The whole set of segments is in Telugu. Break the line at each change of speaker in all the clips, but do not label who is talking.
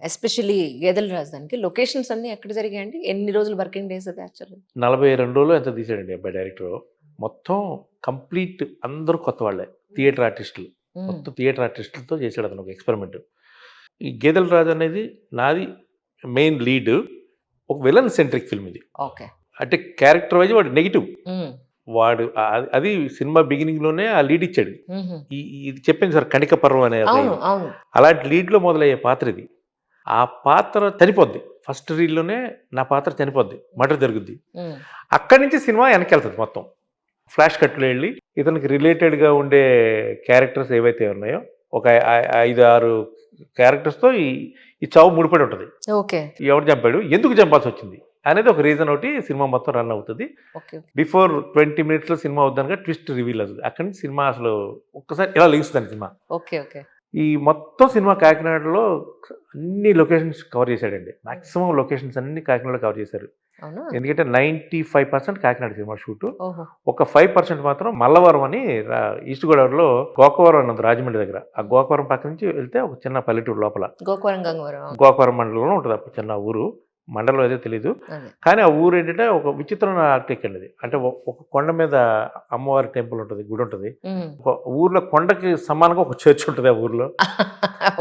ఎస్పెషల్లీ గేదెల రాజధానికి లొకేషన్స్ అన్నీ ఎక్కడ జరిగాయండి? ఎన్ని రోజులు వర్కింగ్ డేస్ అది యాక్చువల్లీ?
42 రోజులు ఎంత తీసాడండి అబ్బాయి డైరెక్టరు. మొత్తం కంప్లీట్ అందరూ కొత్త వాళ్ళే. థియేటర్ ఆర్టిస్టులు.
హ్మ్.
మొత్తం థియేటర్ ఆర్టిస్టులతో చేశాడు అతను ఒక ఎక్స్‌పెరిమెంట్. ఈ 'గేదెల రాజు' అనేది నాది మెయిన్ లీడ్. ఒక విలన్ సెంట్రిక్ ఫిల్మ్ ఇది.
ఓకే.
అంటే క్యారెక్టర్ వైజ్ వాడు నెగెటివ్.
హ్మ్.
వాడు అది సినిమా బిగినింగ్‌లోనే ఆ లీడ్ ఇచ్చాడు.
హుహు.
ఇది చెప్పింది సార్ 'కణిక పర్వం' అనే ఒక
అవును. అవును.
అలాంటి లీడ్‌లో మొదలయ్యే పాత్ర ఇది. ఆ పాత్ర చనిపోద్ది. ఫస్ట్ రీల్‌లోనే నా పాత్ర చనిపోద్ది. మర్డర్ జరుగుద్ది.
హ్మ్.
అక్కడి నుంచి సినిమా వెనక్కెళ్తది మొత్తం. ఫ్లాష్ కట్‌లో ఎళ్లి ఇతనికి రిలేటెడ్‌గా ఉండే క్యారెక్టర్స్ ఏవైతే ఉన్నాయో ఒక 5, 6 క్యారెక్టర్స్‌తో ఈ చావు ముడిపడి ఉంటది.
ఓకే.
ఎవడు చంపాడు? ఎందుకు చంపాల్సొచ్చింది? అనేది ఒక రీజన్ ఒకటి సినిమా మొత్తం రన్ అవుతది.
ఓకే.
బిఫోర్ 20 మినిట్స్‌లో సినిమా అవుద్దనగా ట్విస్ట్ రివీల్ అవుతది. అక్కడి నుంచి సినిమా అసలు ఒక్కసారి ఇలా లెగుస్తదండి సినిమా.
ఓకే. ఓకే.
ఈ మొత్తం సినిమా కాకినాడలో అన్ని లొకేషన్స్ కవర్ చేశాడండి. మాక్సిమం లొకేషన్స్ అన్ని కాకినాడలో కవర్ చేశారు.
అవునా?
ఎందుకంటే 95% కాకినాడ సినిమా షూటు.
ఓహో!
ఒక 5% మాత్రం మల్లవరం అని ఈస్ట్ గోదావరిలో గోకవరం అని ఉంది రాజమండ్రి దగ్గర. ఆ గోకవరం పక్క నుంచి వెళ్తే ఒక చిన్న పల్లెటూరు లోపల.
గోకవరం, గంగవరం.
గోకవరం మండలంలో ఉంటది. ఆ చిన్న ఊరు. మండలం ఏదో తెలీదు.
అదే.
కానీ ఆ ఊరు ఏంటంటే ఒక విచిత్రమైన ఆర్టిక్ అండి అది. అంటే ఒక కొండ మీద అమ్మవారి టెంపుల్ ఉంటది. గుడి ఉంటది.
హ్మ్.
ఒక ఊర్లో కొండకి సమానంగా ఒక చర్చ్ ఉంటది ఆ ఊర్లో.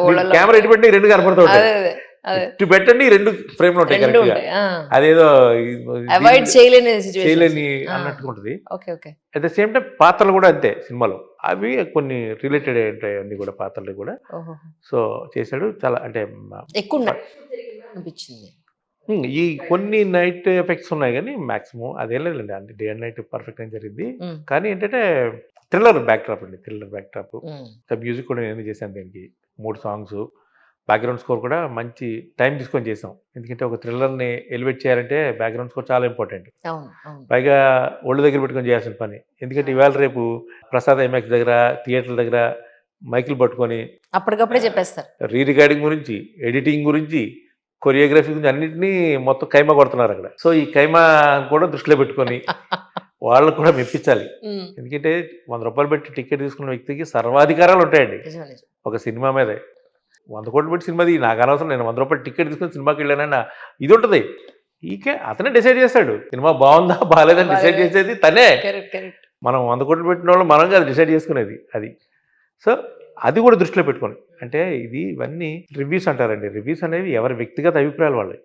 ఊళ్ళలో
కెమెరా ఎటు పెట్టినా ఈ 2 కనపడుతూ ఉంటాయి.
అదే. అదే. అదే.
ఇటు పెట్టండి 2 ఫ్రేమ్‌లో ఉంటాయి
2
కరెక్ట్‌గా.
ఉంటాయి. ఆ!
అదేదో
అవాయిడ్ చేయలేని సిట్యుయేషన్స్.
చేయలేని
ఆ!
అన్నట్టుగా ఉంటది.
Okay. Okay.
At the same time పాత్రలు కూడా అంతే సినిమాలో. అవి కొన్ని రిలేటెడ్ ఉంటాయి అన్నీ కూడా పాత్రలు కూడా.
ఓహో!
సో, చేశాడు. చాలా అంటే
ఎక్కువ నైట్ జరిగిందా అనిపించింది.
ఈ కొన్ని నైట్ ఎఫెక్ట్స్ ఉన్నాయి గానీ మాక్సిమం అదేం లేదులెండి. అంటే డే అండ్ నైట్ పర్ఫెక్ట్‌గానే జరిగింది.
హ్మ్.
కానీ ఏంటంటే థ్రిల్లర్ బ్యాక్‌డ్రాప్ అండి. Thriller backdrop.
హ్మ్.
మ్యూజిక్ కూడా నేనే చేశాను దీనికి. 3 సాంగ్స్. బ్యాక్‌గ్రౌండ్ స్కోర్ కూడా మంచి టైం తీసుకొని చేసాం. ఎందుకంటే ఒక థ్రిల్లర్‌ని ఎలివేట్ చేయాలంటే బ్యాక్‌గ్రౌండ్ స్కోర్ చాలా ఇంపార్టెంట్.
అవును. అవును.
పైగా ఒళ్ళు దగ్గర పెట్టుకొని చేయాల్సిన పని. ఎందుకంటే ఇవాళ రేపు ప్రసాద్ ఐమాక్స్ దగ్గర, థియేటర్ల దగ్గర మైకులు పట్టుకొని
అప్పటికప్పుడే చెప్పేస్తారు.
రీ రికార్డింగ్ గురించి, ఎడిటింగ్ గురించి, కొరియోగ్రఫీ గురించి అన్నిటిని మొత్తం కైమా కొడుతున్నారక్కడ. సో, ఈ కైమా కూడా దృష్టిలో పెట్టుకొని వాళ్ళని కూడా మెప్పించాలి.
హ్మ్.
ఎందుకంటే రూ. 100 పెట్టి టికెట్ తీసుకున్న వ్యక్తికి సర్వాధికారాలు ఉంటాయండి.
నిజమే. నిజం.
ఒక సినిమా మీదే. 100 పెట్టి సినిమా నాకు అనవసరం. నేను రూ. 100 టికెట్ తీసుకొని సినిమాకెళ్ళానన్న ఇదుంటది. అతనే డిసైడ్ చేస్తాడు. సినిమా బావుందా? బాలేదా? అని డిసైడ్ చేసేది తనే.
కరెక్ట్. కరెక్ట్.
మనం 100 పెట్టినోళ్ళం మనం కాదు డిసైడ్ చేసుకునేది. అది. సో, అది కూడా దృష్టిలో పెట్టుకొని. అంటే ఇవన్నీ రివ్యూస్ అంటారండి. రివ్యూస్ అనేవి ఎవరి వ్యక్తిగత అభిప్రాయాలు వాళ్ళయి.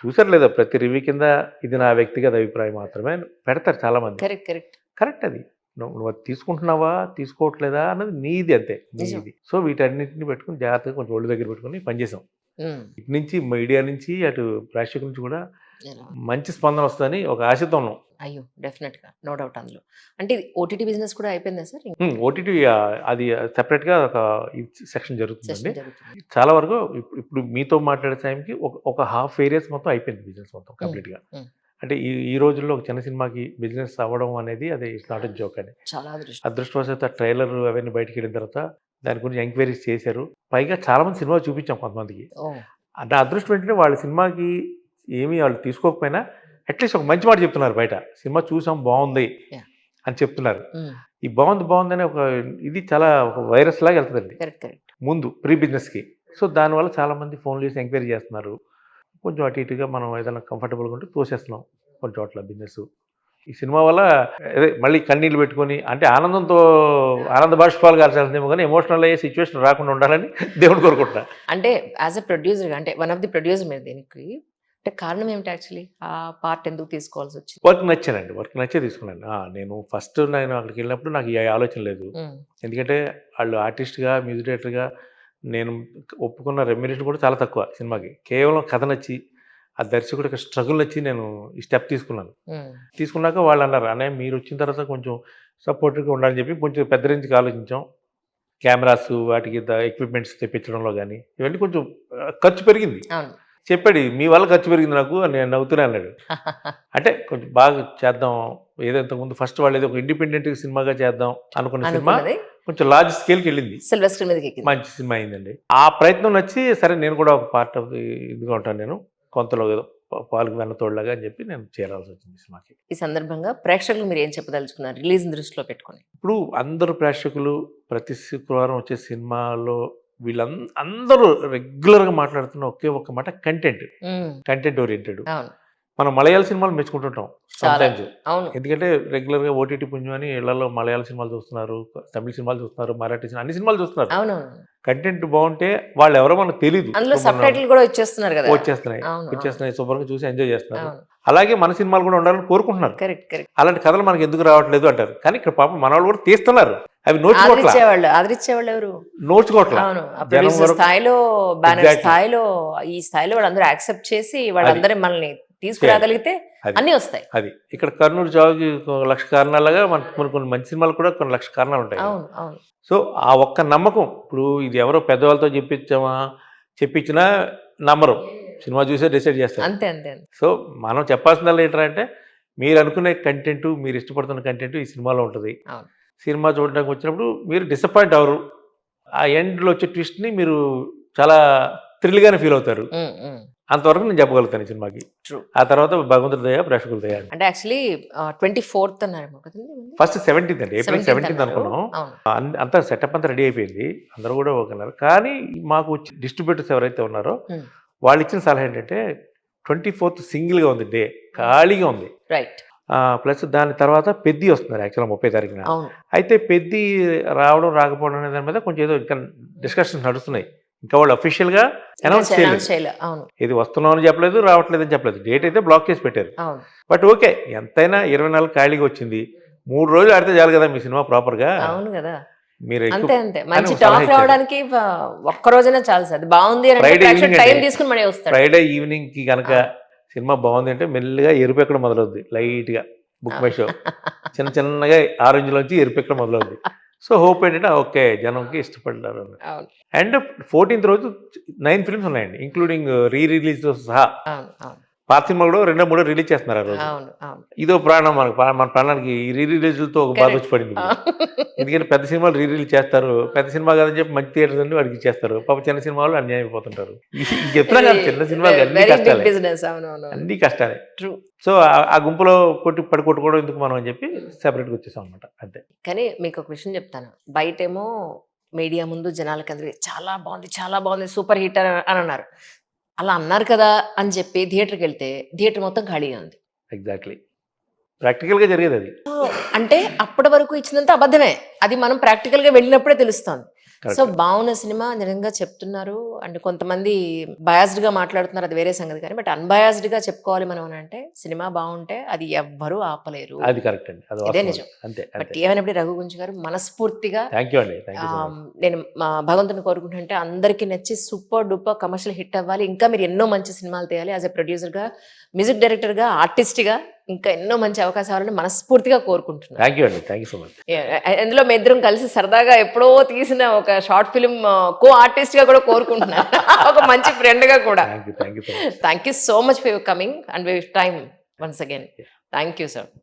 చూసారో లేదో ప్రతి రివ్యూ కింద ఇది నా వ్యక్తిగత అభిప్రాయం మాత్రమే అని పెడతారు చాలామంది.
కరెక్ట్. కరెక్ట్.
కరెక్ట్ అది. నువ్వు అది తీసుకుంటున్నావా? తీసుకోవట్లేదా? అన్నది నీది అంతే.
నిజం.
నీది. సో, వీటన్నిటిని పెట్టుకొని జాగ్రత్తగా కొంచెం ఒళ్ళు దగ్గర పెట్టుకొని పనిచేసాం.
హ్మ్.
ఇటు నుంచి మీడియా నుంచి, అటు ప్రేక్షకుల నుంచి కూడా
ఎలా?
మంచి స్పందన వస్తదని ఒక ఆశతో ఉన్నాం.
అయ్యో! డెఫినెట్‌గా. నో డౌట్ అందులో. అంటే ఇది ఓటీటీ బిజినెస్ కూడా అయిపోయిందా సార్?
ఓటీటీ అది సెపరేట్‌గా ఒక సెక్షన్ జరుగుతుందండి.
సెషన్ జరుగుతుంది.
చాలా వరకు ఇప్పుడు మీతో మాట్లాడే టైంకి ఒక హాఫ్ ఏరియాస్ మొత్తం అయిపోయింది బిజినెస్ మొత్తం
హ్మ్.
కంప్లీట్‌గా.
హ్మ్.
అంటే ఈ రోజుల్లో ఒక చిన్న సినిమాకి బిజినెస్ అవ్వడం అనేది అది ఇట్స్ నాట్ ఎ జోక్ అండి.
చాలా అదృష్టం.
అదృష్టవశాత్తు ఆ ట్రైలర్ అవన్నీ బయటికెళ్ళిన తర్వాత దాని గురించి ఎంక్వైరీస్ చేశారు. పైగా చాలా మంది సినిమా చూపించాం కొంతమందికి.
ఓహ్!
నా అదృష్టం ఏంటంటే వాళ్ళ సినిమాకి ఏమి వాళ్ళు తీసుకోకపోయినా అట్‌లీస్ట్ ఒక మంచి మాట చెప్తున్నారు బయట. సినిమా చూసాం బావుంది
యాహ్!
అని చెప్తున్నారు.
హ్మ్.
ఈ బావుంది, బావుందనే ఇది చాలా ఒక వైరస్ లాగా ఎళ్తదండి.
కరెక్ట్. కరెక్ట్.
ముందు ప్రీ బిజినెస్‌కి. సో, దానివల్ల చాలామంది ఫోన్‌లు చేసి ఎంక్వైరీ చేస్తున్నారు. కొంచెం అటు ఇటుగా మనం ఏదైనా కంఫర్టబుల్‌గా ఉంటే తోసేస్తున్నాం కొన్ని చోట్ల బిజినెసు. ఈ సినిమా వల్ల అదే మళ్ళీ కన్నీళ్లు పెట్టుకొని అంటే ఆనందంతో ఆనంద బాష్పాలు కార్చాల్సిందేమో గానీ ఎమోషనల్ అయ్యే సిట్యుయేషన్ రాకుండా ఉండాలని దేవుడిని కోరుకుంటున్నా.
అంటే యాస్ ఎ ప్రొడ్యూసర్‌గా అంటే వన్ ఆఫ్ ది ప్రొడ్యూసర్ మీరు దీనికి. అంటే కారణం ఏమిటి యాక్చువల్లీ? ఆ పార్ట్ ఎందుకు తీసుకోవాల్సొచ్చింది?
వర్క్ నచ్చానండి. వర్క్ నచ్చే తీసుకున్నాను. నేను అక్కడికెళ్ళినప్పుడు నాకు ఈ ఆలోచన లేదు.
హ్మ్.
ఎందుకంటే ఆళ్ళు ఆర్టిస్ట్‌గా, మ్యూజిక్ డైరెక్టర్‌గా నేను ఒప్పుకున్న రెమ్యునరేషన్ కూడా చాలా తక్కువ సినిమాకి. కేవలం కథ నచ్చి, ఆ దర్శకుడి యొక్క స్ట్రగుల్ నచ్చి నేను ఈ స్టెప్ తీసుకున్నాను.
హ్మ్.
తీసుకున్నాక వాళ్ళన్నారు, "అన్నయ్య మీరొచ్చిన తర్వాత కొంచెం సపోర్టివ్‌గా ఉండాలని" చెప్పి కొంచెం పెద్ద రేంజ్‌కి ఆలోచించాం. కెమెరాసు వాటికి ఎక్విప్‌మెంట్స్ తెప్పించడంలో గాని, ఇవన్నీ కొంచెం ఖర్చు పెరిగింది.
అవును.
చెప్పాడు, "మీ వల్ల ఖర్చు పెరిగింది నాకు" అని నేను నవ్వుతూనే అన్నాడు. అంటే కొంచెం బాగా చేద్దాం. ఏదో ఇంతకుముందు ఫస్ట్ వాళ్ళేదో ఒక ఇండిపెండెంట్ సినిమాగా చేద్దాం అనుకున్న సినిమా
అనుకున్నది
కొంచెం లార్జ్ స్కేల్‌కెళ్ళింది.
సిల్వర్ స్క్రీన్ మీదకెక్కింది.
మంచి సినిమా అయిందండి. ఆ ప్రయత్నం నచ్చి సరే నేను కూడా ఒక పార్ట్ ఆఫ్ ఇదిగా ఉంటాను నేను. కొంతలో ఏదో పాలుకు వెన్న తోడులాగా అని చెప్పి నేను చేరాల్సొచ్చింది సినిమాకి.
ఈ సందర్భంగా ప్రేక్షకులకు మీరేం చెప్పదలుచుకున్నారు రిలీజ్‌ని దృష్టిలో పెట్టుకొని?
ఇప్పుడు అందరూ ప్రేక్షకులు ప్రతి శుక్రవారం వచ్చే సినిమాలో అందరూ రెగ్యులర్గా మాట్లాడుతున్న ఒకే ఒక్క మాట కంటెంట్ ఓరియంటెడ్.
అవును.
మనం మలయాళ సినిమాలు మెచ్చుకుంటుంటాం
చాలా.
సమ్‌టైమ్స్.
అవును.
ఎందుకంటే రెగ్యులర్‌గా ఓటీటీ పుణ్యం అని ఇళ్లలో మలయాళ సినిమాలు చూస్తున్నారు, తమిళ సినిమాలు చూస్తున్నారు, మరాఠీ సినిమా అన్ని సినిమాలు చూస్తున్నారు.
అవునవును.
కంటెంట్ బాగుంటే వాళ్ళెవరో మనకు తెలీదు.
అందులో
సో,
సబ్
మనం
టైటిల్ కూడా వచ్చేస్తున్నారు కదా.
వచ్చేస్తున్నాయి.
అవును. అవును.
వచ్చేస్తున్నాయి. శుభ్రంగా చూసి ఎంజాయ్ చేస్తున్నారు.
అవును.
అలాగే మన సినిమాలు కూడా ఉండాలని కోరుకుంటున్నారు.
కరెక్ట్.
అలాంటి కథలు మనకు ఎందుకు రావట్లేదు అంటారు. కానీ ఇక్కడ పాపం మనవాళ్ళు కూడా తీస్తున్నారు. అవి నోచుకోవట్లా.
ఆదరించేవాళ్ళు ఎవరు?
నోచుకోవట్లా.
అవును. ఆ
జనం
ప్రొడ్యూసర్
వరకు
స్థాయిలో, బ్యానర్
Exactly.
స్థాయిలో, ఈ స్థాయిలో వాళ్ళందరూ యాక్సెప్ట్ చేసి వాళ్ళందరూ మనల్ని తీసుకురాగలిగితే
అది.
అన్నీ వస్తాయి.
అది. ఇక్కడ కర్నూలు చావుకి 1,00,000 కారణాలుగా మనకు కొన్ని మంచి సినిమాలు కూడా కొన్ని 1,00,000 కారణాలు ఉంటాయి.
అవును. అవును.
సో ఆ ఒక్క నమ్మకం, ఇప్పుడు ఇది ఎవరో పెద్దవాళ్ళతో చెప్పించినా నమ్మరు. సినిమా చూసే డిసైడ్ చేస్తారు.
అంతే.
సో మనం చెప్పాల్సిందల్లా ఏంటంటే మీరు అనుకునే కంటెంట్, మీరు ఇష్టపడుతున్న కంటెంట్ ఈ సినిమాలో ఉంటుంది.
అవును.
సినిమా చూడడానికి వచ్చినప్పుడు మీరు డిసప్పాయింట్ అవ్వరు. ఆ ఎండ్లో వచ్చే ట్విస్ట్ని మీరు చాలా థ్రిల్గానే ఫీల్ అవుతారు. అంతవరకు నేను చెప్పగలుగుతాను ఈ సినిమాకి.
True.
ఆ తర్వాత భగవంతుడి దయ, ప్రేక్షకుల దయ.
అంటే యాక్చువల్లీ 24th అన్నారేమో కదండి.
ఫస్ట్ 17th అండి, ఏప్రిల్ 17th
అన్నారు.
అనుకున్నాం.
అవును.
అంతా సెటప్ అంతా రెడీ అయిపోయింది, అందరూ కూడా ఒకన్నారు. కానీ మాకు డిస్ట్రిబ్యూటర్స్ ఎవరైతే ఉన్నారో
Hmm.
వాళ్ళు ఇచ్చిన సలహా ఏంటంటే 24th సింగిల్గా ఉంది, డే ఖాళీగా ఉంది.
రైట్.
ప్లస్ దాని తర్వాత పెద్ది వస్తున్నారు యాక్చువల్గా 30 తారీఖున.
అవును.
అయితే పెద్ది రావడం రాకపోవడం అనే దాని మీద కొంచెం ఏదో ఇంకా డిస్కషన్స్ నడుస్తున్నాయి. ఇంకా వాళ్ళు అఫీషియల్గా అనౌన్స్ చేయలేదు.
అవును.
ఇది వస్తున్నామని చెప్పలేదు, రావట్లేదని చెప్పలేదు. డేట్ అయితే బ్లాక్ చేసి పెట్టారు.
అవును.
బట్ ఓకే, ఎంతైనా 24 ఖాళీగా వచ్చింది. 3 రోజులు ఆడితే చాలు కదా మీ సినిమా ప్రాపర్గా.
అవును కదా.
మీరు
అంతే. మంచి
అని సలహా
టాక్
ఇచ్చారు.
రావడానికి ఒక్క రోజైనా చాలు సార్. అది బాగుంది అని
Friday evening
టైం
అండి.
తీసుకుని మనీ వస్తాడు.
ఫ్రైడే ఈవినింగ్కి కనుక సినిమా బాగుంది అంటే మెల్లిగా ఎరుపెక్కడం మొదలవుద్ది. లైట్గా బుక్ మై షో చిన్నగా ఆరెంజ్లోంచి ఎరుపెక్కడం మొదలవుద్ది. సో హోప్ ఏంటంటే ఓకే, జనంకి ఇష్టపడ్డారు.
అవును.
అండ్ 14th రోజు 9 ఫిల్మ్స్ ఉన్నాయండి, ఇంక్లూడింగ్ రీరిలీజ్ సహా.
అవును.
పాత సినిమా కూడా 2-3 రిలీజ్ చేస్తున్నారు ఆ రోజు.
అవును.
ఇదో ప్రాణం మన ప్రాణానికి ఈ రీరిలీజ్లతో ఒక బాధ వచ్చి పడింది ఇప్పుడు. ఎందుకంటే పెద్ద సినిమాలు రీరిలీజ్ చేస్తారు, పెద్ద సినిమా కాదని చెప్పి మంచి థియేటర్స్ అన్ని వాడికి ఇచ్చేస్తారు. పాప చిన్న సినిమా వాళ్ళు అన్యాయం అయిపోతుంటారు. చెప్తున్నా కదా, చిన్న సినిమాలు అన్ని కష్టాలే,
బిజినెస్. అవును.
అన్ని కష్టాలే.
ట్రూ.
సో ఆ గుంపులో కొట్టుకోవడం ఎందుకు మనం అని చెప్పి సెపరేట్గా వచ్చేసాం అనమాట, అంతే.
కానీ మీకు ఒక విషయం చెప్తాను. బయటేమో మీడియా ముందు జనాలకి అందరికీ చాలా బాగుంది, సూపర్ హిట్ అని అన్నారు. అలా అన్నారు కదా అని చెప్పి థియేటర్కి వెళ్తే థియేటర్ మొత్తం ఖాళీగా ఉంది.
ఎగ్జాక్ట్లీ, ప్రాక్టికల్గా జరిగేది అది.
అంటే అప్పటి వరకు ఇచ్చినంత అబద్ధమే, అది మనం ప్రాక్టికల్గా వెళ్ళినప్పుడే తెలుస్తుంది. సో బాగున్న సినిమా నిజంగా చెప్తున్నారు. అండ్ కొంతమంది బయాస్డ్గా మాట్లాడుతున్నారు, అది వేరే సంగతి. కానీ బట్ అన్బయాస్డ్గా చెప్పుకోవాలి మనం అని అంటే, సినిమా బాగుంటే అది ఎవ్వరూ ఆపలేరు.
అది కరెక్ట్ అండి, అది
ఇదే నిజం.
అంతే.
బట్ ఏమైనప్పుడు రఘుగుంజ్ గారు మనస్ఫూర్తిగా
థ్యాంక్ యూ అండి.
నేను మా భగవంతుని కోరుకుంటుంటే అందరికీ నచ్చి సూపర్ డూపర్ కమర్షియల్ హిట్ అవ్వాలి. ఇంకా మీరు ఎన్నో మంచి సినిమాలు తీయాలి. యాజ్ ఎ ప్రొడ్యూసర్గా, మ్యూజిక్ డైరెక్టర్గా, ఆర్టిస్ట్గా ఇంకా ఎన్నో మంచి అవకాశాలను మనస్ఫూర్తిగా కోరుకుంటున్నాను.
థ్యాంక్ యూ అండి, థ్యాంక్ యూ సో మచ్.
ఎందులో మీ ఇద్దరం కలిసి సరదాగా ఎప్పుడో తీసిన ఒక షార్ట్ ఫిల్మ్ కో ఆర్టిస్ట్గా కూడా కోరుకుంటున్నాను. ఒక మంచి ఫ్రెండ్గా కూడా.
Thank you so much.
Thank you so much for your coming and with time once again. Thank you sir.